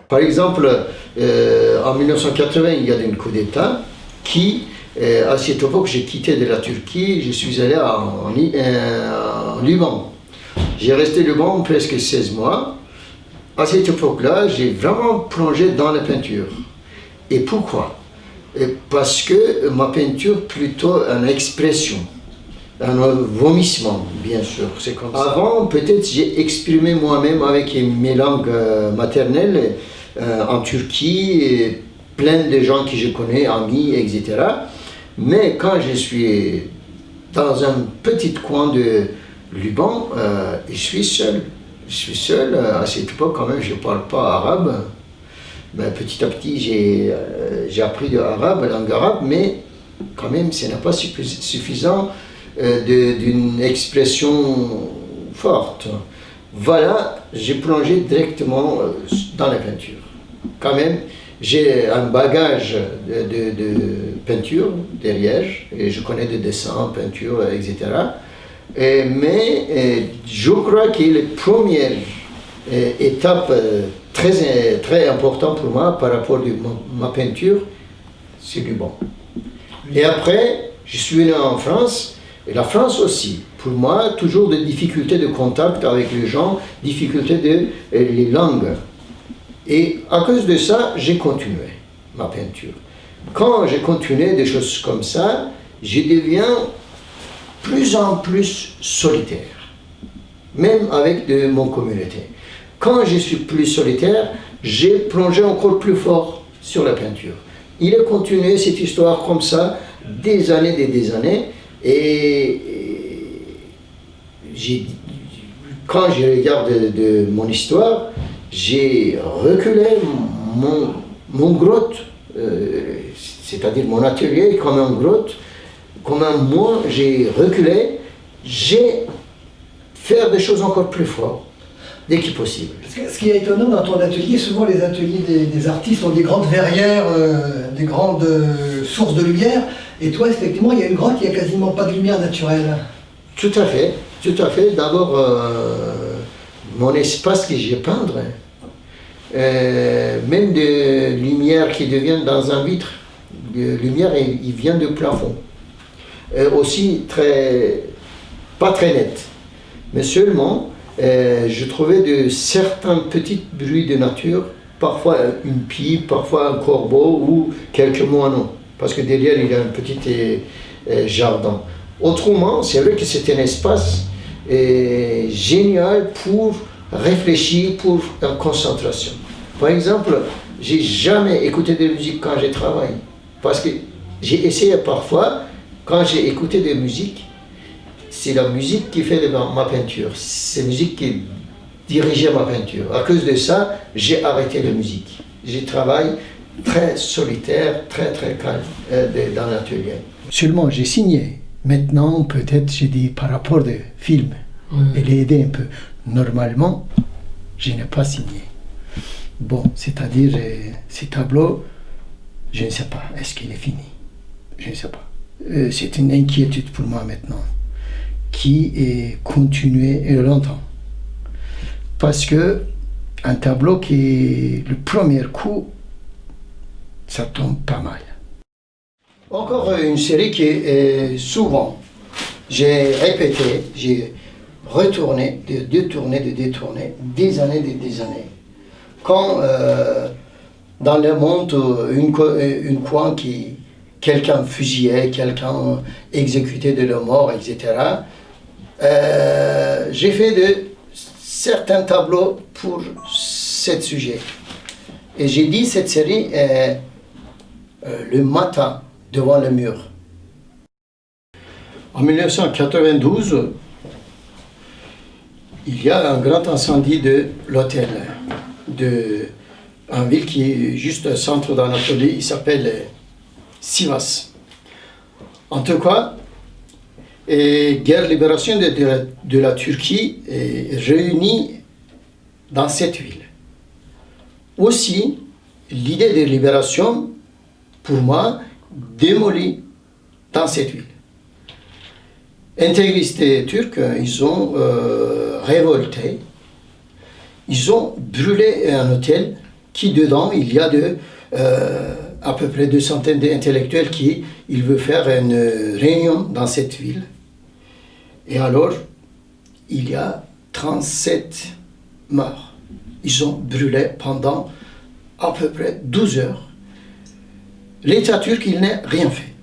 Par exemple, en 1980, il y a eu un coup d'État qui, à cette époque, j'ai quitté de la Turquie, je suis allé en Liban. J'ai resté au Liban presque 16 mois. À cette époque-là, j'ai vraiment plongé dans la peinture. Et pourquoi? Parce que ma peinture, plutôt une expression, un vomissement, bien sûr. C'est comme ça. Avant, peut-être, j'ai exprimé moi-même avec mes langues maternelles en Turquie, et plein de gens que je connais, amis, etc. Mais quand je suis dans un petit coin de Liban, je suis seul. Je suis seul. À cette époque, quand même, je ne parle pas arabe. Ben, petit à petit, j'ai appris l'arabe, la langue arabe, mais quand même, ce n'est pas suffisant d'une expression forte. Voilà, j'ai plongé directement dans la peinture. Quand même, j'ai un bagage de peinture derrière, et je connais des dessins, peinture, etc. Mais je crois que la première étape très importante pour moi par rapport à ma peinture, c'est le Liban. Et après, je suis venu en France, et la France aussi. Pour moi, toujours des difficultés de contact avec les gens, difficultés de les langues. Et à cause de ça, j'ai continué ma peinture. Quand j'ai continué des choses comme ça, je deviens plus en plus solitaire, même avec mon communauté. Quand je suis plus solitaire, j'ai plongé encore plus fort sur la peinture. Il a continué cette histoire comme ça, des années et des années, et quand je regarde de mon histoire, j'ai reculé mon grotte, c'est-à-dire mon atelier comme une grotte, comme un moi, j'ai reculé, j'ai fait des choses encore plus fortes, dès qu'il est possible. Ce qui est étonnant dans ton atelier, souvent les ateliers des artistes ont des grandes verrières, des grandes sources de lumière, et toi, effectivement, il y a une grotte, il n'y a quasiment pas de lumière naturelle. Tout à fait, tout à fait. D'abord, mon espace que j'ai peindre, même de lumière qui devient dans un vitre, de lumière, il vient du plafond. Aussi pas très net, mais seulement je trouvais de certains petits bruits de nature, parfois une pipe, parfois un corbeau ou quelques moineaux, parce que derrière il y a un petit jardin. Autrement, c'est vrai que c'est un espace génial pour réfléchir, pour une concentration. Par exemple, j'ai jamais écouté de musique quand je travaille, parce que j'ai essayé parfois. Quand j'ai écouté des musiques, c'est la musique qui fait ma peinture, c'est la musique qui dirigeait ma peinture. À cause de ça, j'ai arrêté la musique. Je travaille très solitaire, très calme dans l'atelier. Seulement, j'ai signé. Maintenant, peut-être, j'ai dit par rapport au film, et l'aider un peu. Normalement, je n'ai pas signé. Bon, c'est-à-dire, ces tableaux, je ne sais pas, est-ce qu'il est fini? Je ne sais pas. C'est une inquiétude pour moi maintenant, qui est continuée longtemps. Parce que un tableau qui, le premier coup, ça tombe pas mal. Encore une série qui est souvent, j'ai répété, j'ai retourné, détourné, des années. Quand dans le monde, une coin qui quelqu'un fusillé, quelqu'un exécuté de la mort, etc. J'ai fait de certains tableaux pour ce sujet. Et j'ai dit cette série est le matin devant le mur. En 1992, il y a un grand incendie de l'hôtel de une ville qui est juste au centre d'Anatolie, il s'appelle Sivas. En tout cas, guerre libération de la Turquie est réunie dans cette ville. Aussi, l'idée de libération, pour moi, démolie dans cette ville. Intégristes turcs, ils ont révolté, ils ont brûlé un hôtel qui dedans, il y a à peu près 200 d'intellectuels qui ils veulent faire une réunion dans cette ville. Et alors, il y a 37 morts. Ils ont brûlé pendant à peu près 12 heures. L'État turc, il n'a rien fait.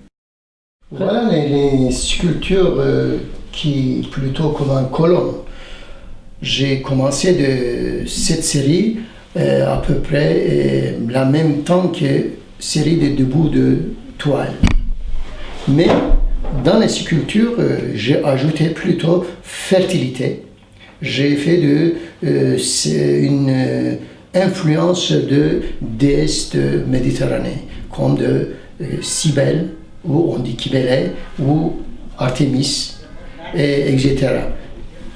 Voilà les sculptures qui plutôt comme un colonne. J'ai commencé de cette série à peu près la même temps que série de debout de toile. Mais dans les sculptures, j'ai ajouté plutôt fertilité. J'ai fait une influence de déesses de Méditerranée, comme de Cybèle, ou on dit Kybélé, ou Artémis, etc.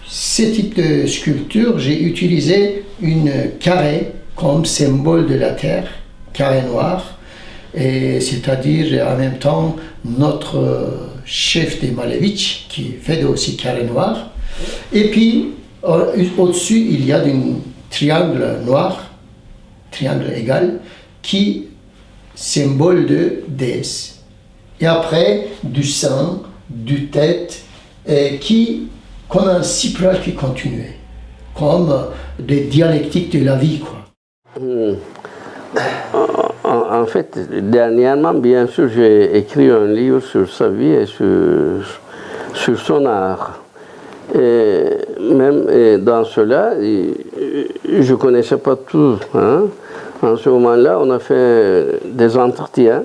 Ce type de sculpture, j'ai utilisé une carré comme symbole de la terre, carré noir, et c'est-à-dire en même temps notre chef des Malevich qui fait aussi carré noir. Et puis au-dessus, il y a un triangle noir, triangle égal, qui symbole de déesse. Et après, du sang, du tête, qui comme un cypre qui continuait, comme des dialectiques de la vie, quoi. En fait, dernièrement, bien sûr, j'ai écrit un livre sur sa vie et sur son art. Et même dans cela, je ne connaissais pas tout. Hein. En ce moment-là, on a fait des entretiens,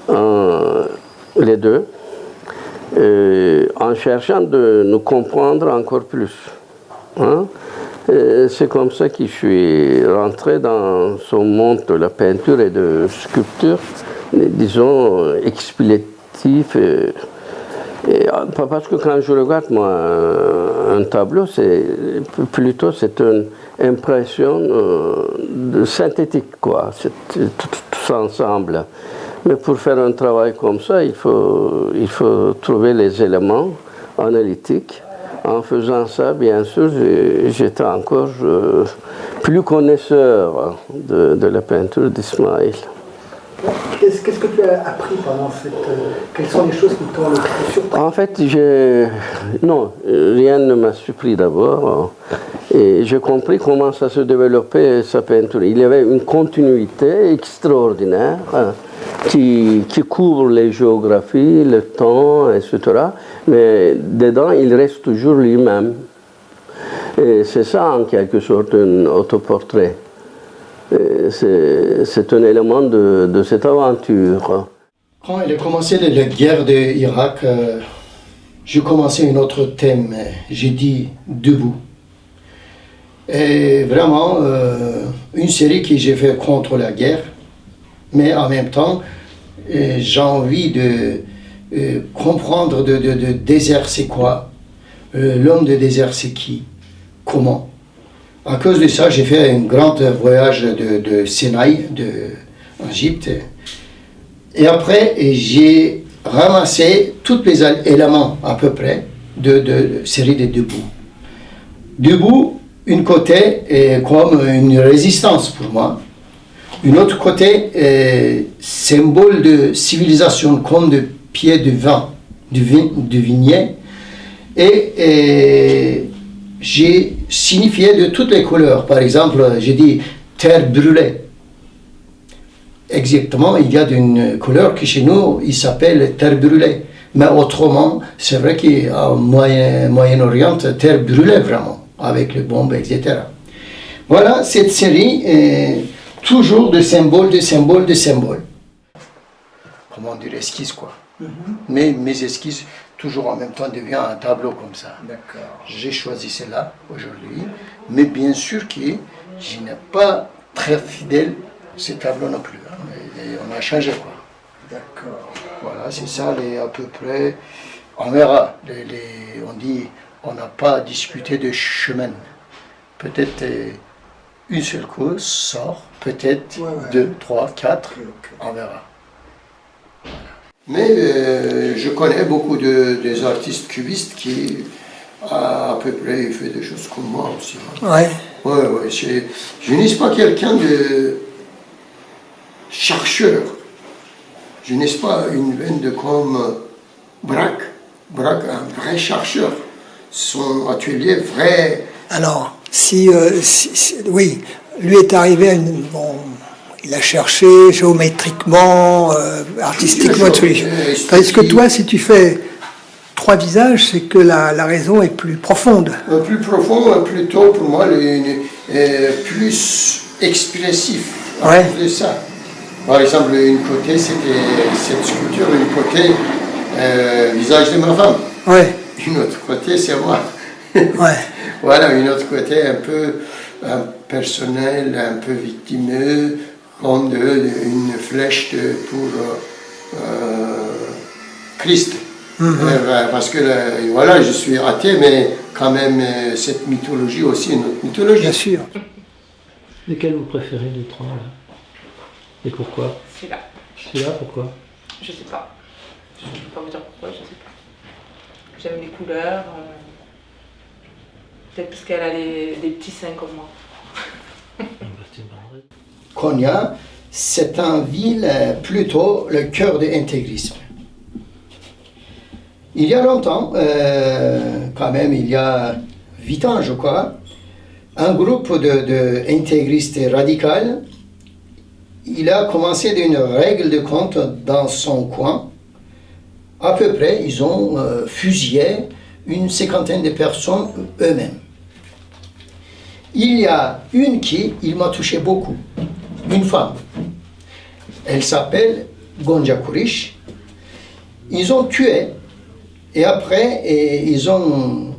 les deux, en cherchant de nous comprendre encore plus. Hein. C'est comme ça que je suis rentré dans ce monde de la peinture et de sculpture, disons, explicitatif. Parce que quand je regarde moi un tableau, c'est plutôt une impression synthétique, quoi. C'est tout ensemble. Mais pour faire un travail comme ça, il faut trouver les éléments analytiques. En faisant ça, bien sûr, j'étais encore plus connaisseur de la peinture d'Ismaël. Qu'est-ce que tu as appris pendant quelles sont les choses qui t'ont le plus surpris? En fait, non, rien ne m'a surpris d'abord. Et j'ai compris comment ça se développait, sa peinture. Il y avait une continuité extraordinaire qui couvre les géographies, le temps, etc. Mais dedans, il reste toujours lui-même. Et c'est ça, en quelque sorte, un autoportrait. C'est un élément de cette aventure. Quand il a commencé la guerre d'Irak, j'ai commencé un autre thème. J'ai dit « Debout ». Et vraiment, une série que j'ai fait contre la guerre, mais en même temps, j'ai envie de comprendre de désert c'est quoi, l'homme de désert c'est qui, comment. À cause de ça, j'ai fait un grand voyage de Sinaï, d'Égypte. Et après, j'ai ramassé tous les éléments, à peu près, de série de Debout. Debout, une côté est comme une résistance pour moi. Une autre côté, symbole de civilisation, comme de pied de vin, du vignet. Et j'ai signifié de toutes les couleurs. Par exemple, j'ai dit terre brûlée. Exactement, il y a une couleur qui chez nous, il s'appelle terre brûlée. Mais autrement, c'est vrai qu'au Moyen-Orient, terre brûlée vraiment, avec les bombes, etc. Voilà, cette série est toujours de symboles, de symboles, de symboles. Comment dire, esquisse quoi. Mais mes esquisses, toujours en même temps, deviennent un tableau comme ça. D'accord. J'ai choisi celle-là aujourd'hui, mais bien sûr que je n'ai pas très fidèle ce tableau non plus. Hein. Et on a changé quoi. D'accord. Voilà, c'est ça à peu près. On verra. On dit, on n'a pas discuté de chemin. Peut-être une seule cause sort, peut-être deux, trois, quatre, on verra. Mais je connais beaucoup des artistes cubistes qui, à peu près, fait des choses comme moi aussi. Ouais. Ouais, je n'ai pas quelqu'un de chercheur. Je n'ai pas une veine de comme Braque. Braque, un vrai chercheur. Son atelier vrai. Alors, oui, lui est arrivé à il a cherché géométriquement, artistiquement, Est-ce que toi, si tu fais 3 visages, c'est que la raison est plus profonde? Plus profond, plutôt pour moi, plus expressif. Ouais. De ça. Par exemple, une côté, c'était cette sculpture, une côté, visage de ma femme. Ouais. Une autre côté, c'est moi. Ouais. Voilà, une autre côté un peu personnel, un peu victimeux, comme une flèche pour Christ. Parce que voilà, je suis athée, mais quand même, cette mythologie aussi est notre mythologie. Bien sûr. Lesquels vous préférez les 3 là? Et pourquoi? Celui-là. Celui-là, pourquoi? Je sais pas. Je ne peux pas vous dire pourquoi, je sais pas. J'aime les couleurs. Peut-être parce qu'elle a des petits seins comme moi. Konya, c'est une ville plutôt le cœur de l'intégrisme. Il y a longtemps, quand même, il y a 8 ans, je crois, un groupe d'intégristes radicaux, il a commencé d'une règle de compte dans son coin. À peu près, ils ont fusillé une 50aine de personnes eux-mêmes. Il y a une il m'a touché beaucoup, une femme. Elle s'appelle Gonja Kurish. Ils ont tué et après ils ont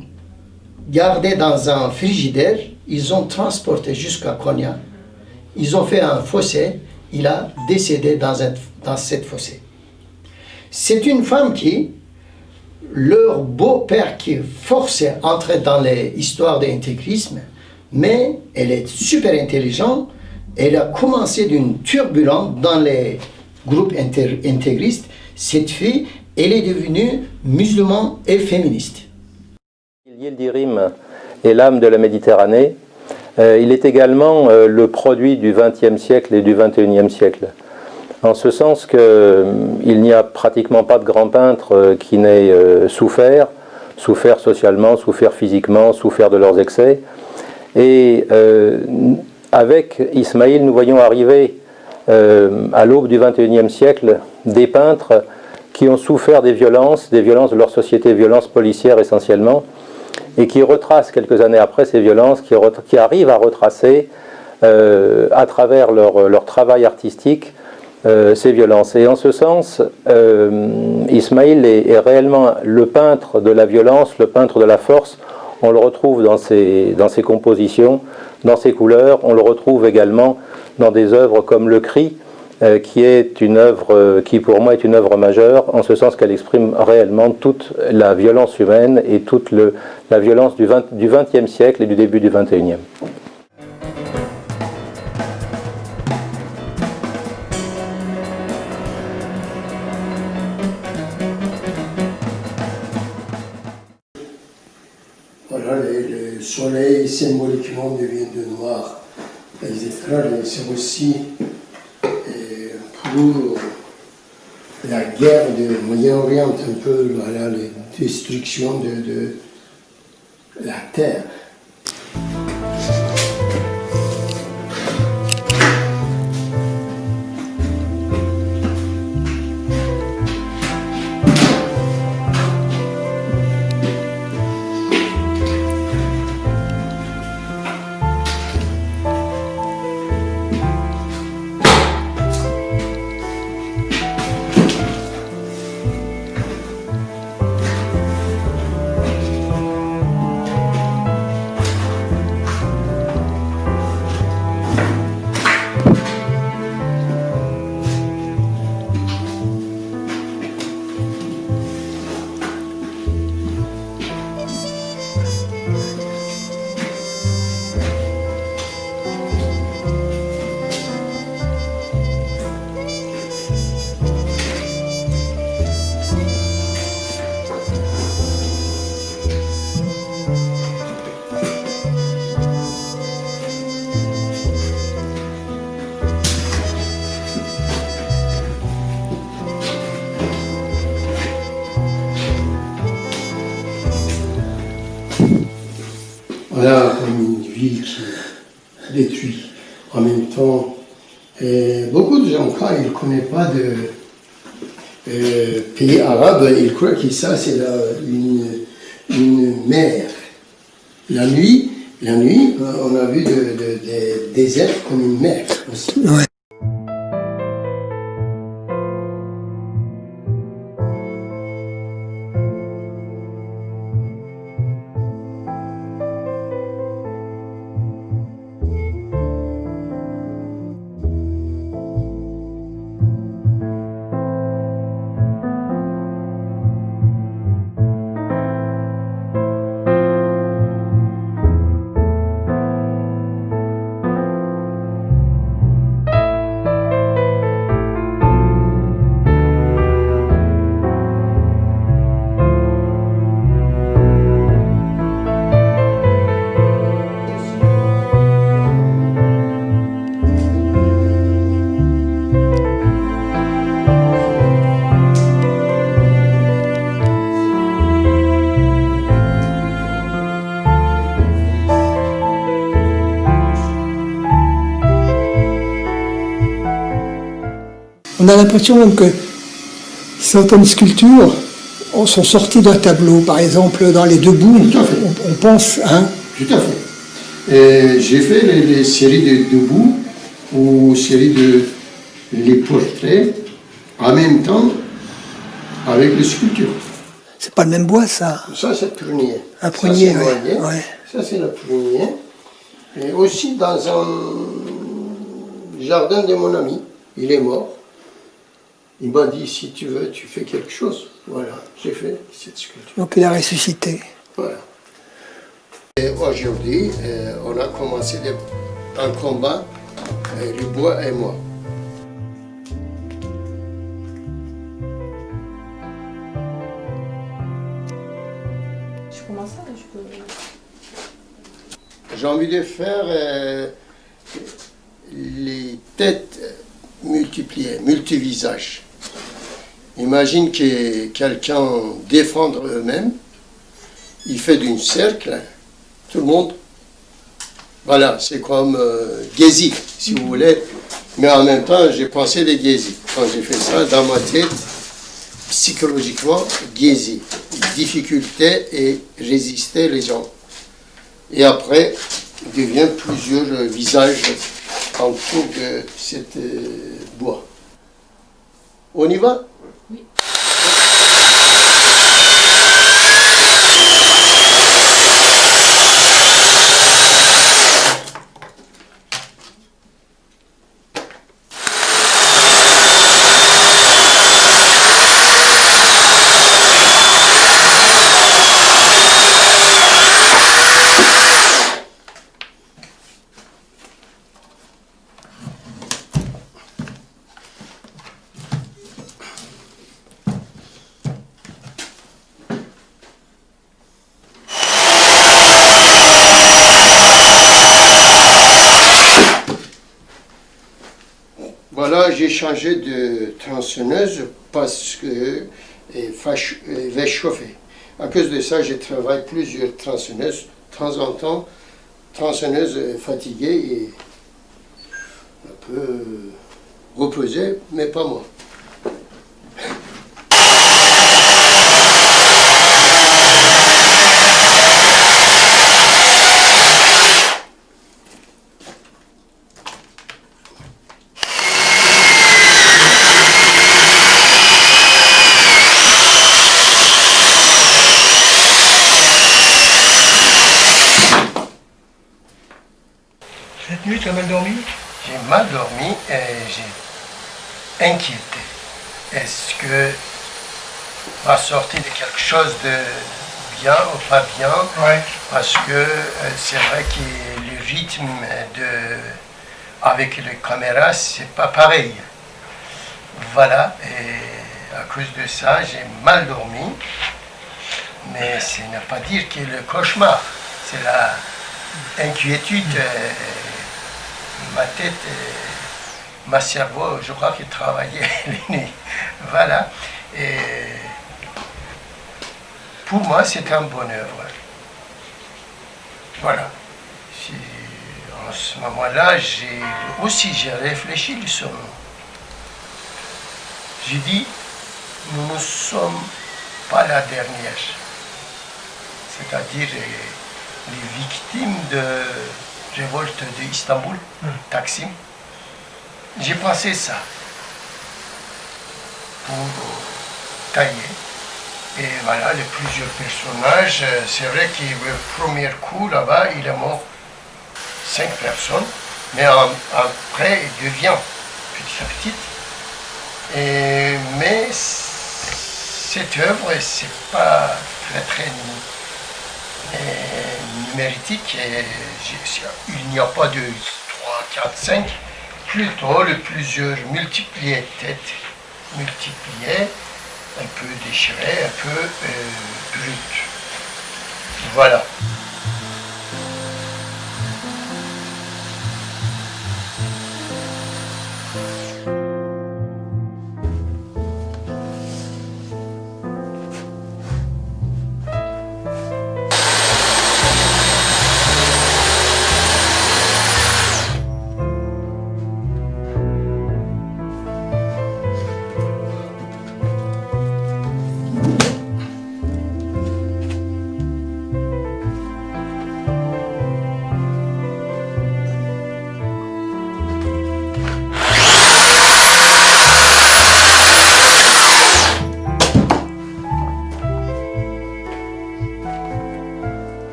gardé dans un frigidaire, ils ont transporté jusqu'à Konya. Ils ont fait un fossé, il a décédé dans cette fossé. C'est une femme qui, leur beau-père qui forçait à entrer dans les histoires d'intégrisme, mais elle est super intelligente, elle a commencé d'une turbulence dans les groupes intégristes. Cette fille, elle est devenue musulmane et féministe. Yildirim est l'âme de la Méditerranée. Il est également le produit du XXe siècle et du XXIe siècle. En ce sens qu'il n'y a pratiquement pas de grand peintre qui n'ait souffert socialement, souffert physiquement, souffert de leurs excès. Et avec Ismaïl, nous voyons arriver à l'aube du XXIe siècle des peintres qui ont souffert des violences de leur société, violences policières essentiellement, et qui retracent quelques années après ces violences, qui arrivent à retracer à travers leur travail artistique ces violences. Et en ce sens, Ismaïl est réellement le peintre de la violence, le peintre de la force. On le retrouve dans ses compositions, dans ses couleurs. On le retrouve également dans des œuvres comme Le Cri, qui est une œuvre qui pour moi est une œuvre majeure, en ce sens qu'elle exprime réellement toute la violence humaine et toute la violence du XXe siècle et du début du XXIe. Voilà, le soleil symboliquement devient de noir, etc. C'est aussi pour la guerre du Moyen-Orient, un peu voilà, la destruction de la terre. On a comme une ville qui détruit. En même temps, beaucoup de gens, quand ils ne connaissent pas de pays arabes, ils croient que ça c'est une mer. La nuit, on a vu des déserts comme une mer aussi. Ouais. On a l'impression même que certaines sculptures sont sorties d'un tableau. Par exemple, dans les deux bouts, on pense... Hein, tout à fait. J'ai fait les séries de debout ou séries de les portraits en même temps avec les sculptures. c'est pas le même bois, ça. Ça, c'est le prunier. Un prunier, ça, oui. Ouais. Ça, c'est le prunier. Et aussi dans un jardin de mon ami. Il est mort. Il m'a dit, si tu veux, tu fais quelque chose. Voilà, j'ai fait cette sculpture. Donc il a ressuscité. Voilà. Et aujourd'hui, on a commencé un combat, le bois et moi. Je commence ça, je peux... J'ai envie de faire les têtes multipliées, multivisages. Imagine que quelqu'un défendre eux-mêmes, il fait d'un cercle, tout le monde. Voilà, c'est comme Gézi, si vous voulez. Mais en même temps, j'ai pensé de Gézi. Quand j'ai fait ça, dans ma tête, psychologiquement, Gézi. Difficulté et résister les gens. Et après, il devient plusieurs visages autour de cette bois. On y va? Oui. Voilà, j'ai changé de tronçonneuse parce que elle va chauffer. À cause de ça, je travaille plusieurs tronçonneuses. De temps en temps, tronçonneuse fatiguée et un peu reposée, mais pas moi. Cette nuit, tu as mal dormi? J'ai mal dormi et j'ai inquiété. Est-ce que va sortir de quelque chose de bien ou pas bien? Ouais. Parce que c'est vrai que le rythme avec les caméras, c'est pas pareil. Voilà, et à cause de ça, j'ai mal dormi. Mais ce n'est pas dire que le cauchemar, c'est la inquiétude. Ma tête, ma cerveau, je crois qu'il travaillait les nuits. Voilà. Et pour moi, c'est un bonheur. Voilà. En ce moment-là, j'ai réfléchi sur nous. J'ai dit, nous ne sommes pas la dernière. C'est-à-dire les victimes de révolte d'Istanbul, Taksim. J'ai pensé ça pour tailler. Et voilà, les plusieurs personnages. C'est vrai que le premier coup là-bas, il est mort 5 personnes, mais après il devient petit à petit. Mais cette œuvre, c'est pas très numérique. Il n'y a pas de 3, 4, 5, plutôt le plusieurs multipliés têtes, multipliés, un peu déchiré, un peu brut. Voilà.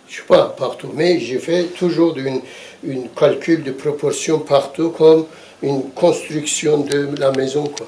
Je sais pas partout, mais j'ai fait toujours une calcul de proportion partout comme une construction de la maison, quoi.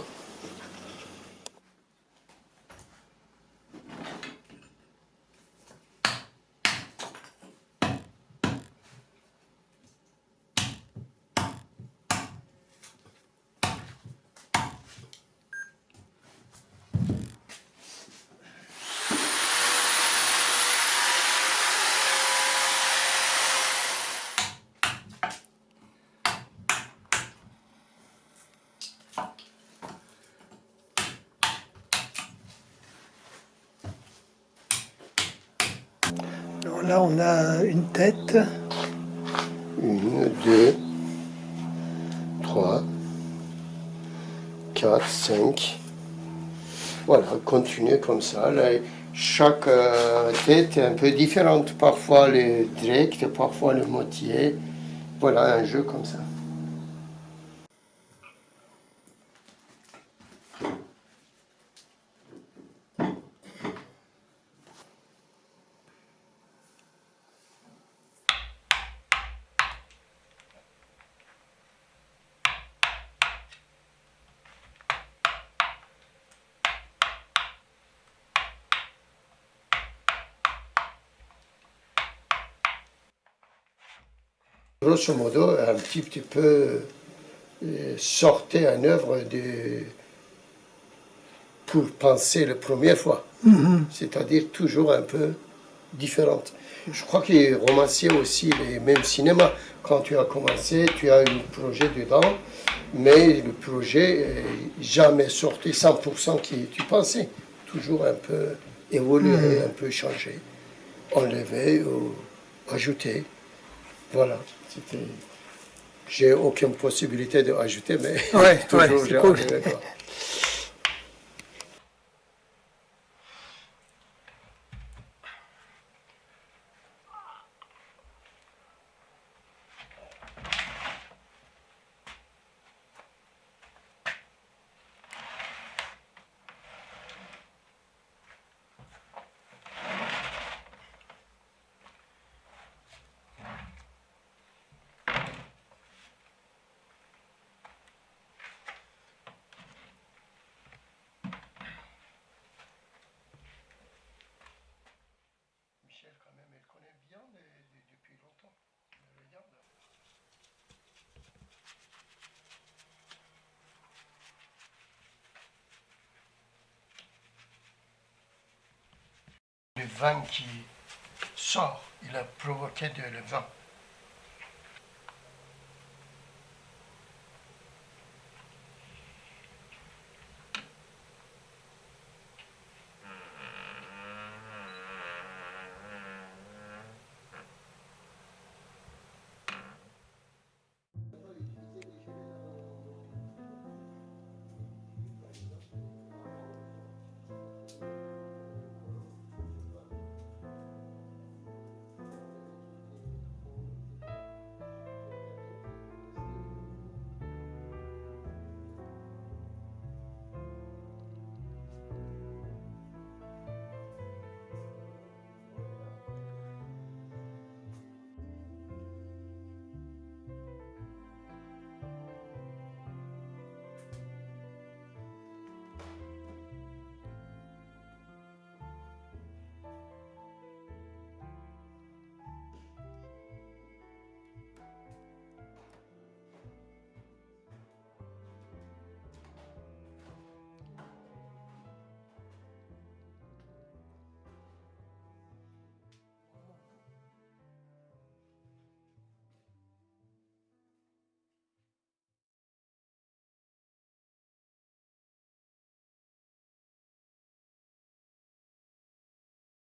Alors là, on a une tête. 1, 2, 3, 4, 5. Voilà, continuez comme ça. Là, chaque tête est un peu différente. Parfois le direct, parfois le moitié. Voilà, un jeu comme ça. Grosso modo, un petit peu sortir une œuvre pour penser la première fois. C'est-à-dire toujours un peu différente. Je crois que les romanciers aussi, les mêmes cinéma. Quand tu as commencé, tu as un projet dedans, mais le projet n'est jamais sorti 100% qui tu pensais. Toujours un peu évolué, un peu changé, enlevé ou ajouté. Voilà. J'ai aucune possibilité d'ajouter, mais toujours j'ai cool. enlevé, quoi. vin qui sort. Il a provoqué le vin.